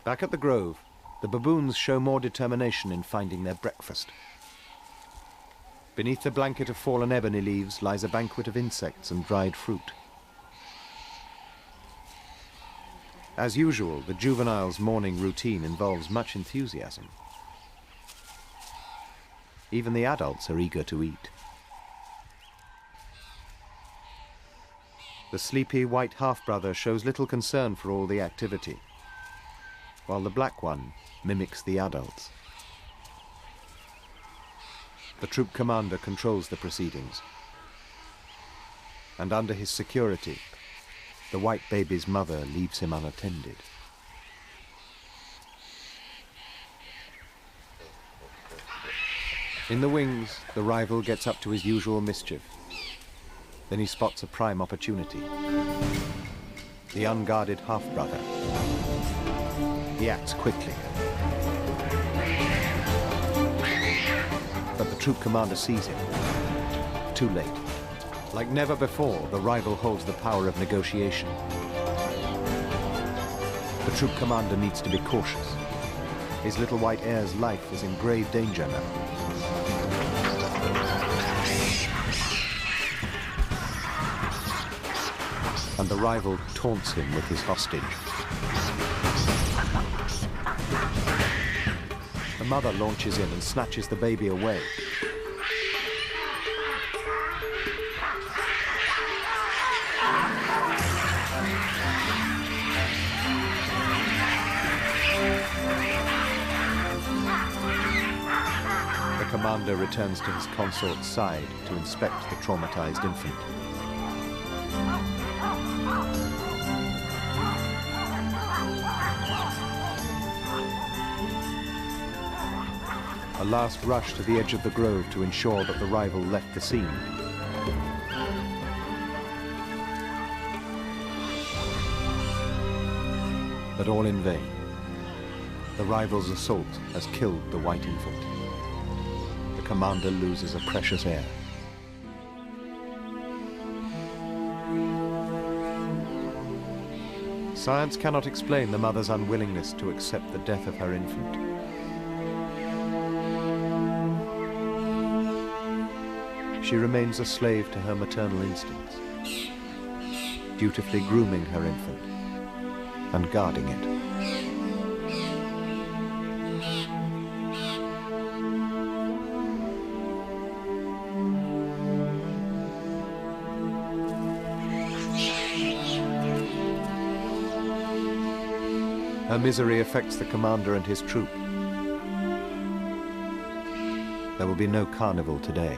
Back at the grove, the baboons show more determination in finding their breakfast. Beneath the blanket of fallen ebony leaves lies a banquet of insects and dried fruit. As usual, the juvenile's morning routine involves much enthusiasm. Even the adults are eager to eat. The sleepy white half-brother shows little concern for all the activity, while the black one mimics the adults. The troop commander controls the proceedings, and under his security, the white baby's mother leaves him unattended. In the wings, the rival gets up to his usual mischief. Then he spots a prime opportunity. The unguarded half-brother. He acts quickly. But the troop commander sees him. Too late. Like never before, the rival holds the power of negotiation. The troop commander needs to be cautious. His little white heir's life is in grave danger now. And the rival taunts him with his hostage. The mother launches in and snatches the baby away. The commander returns to his consort's side to inspect the traumatized infant. A last rush to the edge of the grove to ensure that the rival left the scene. But all in vain. The rival's assault has killed the white infant. The commander loses a precious heir. Science cannot explain the mother's unwillingness to accept the death of her infant. She remains a slave to her maternal instincts, dutifully grooming her infant and guarding it. Her misery affects the commander and his troop. There will be no carnival today.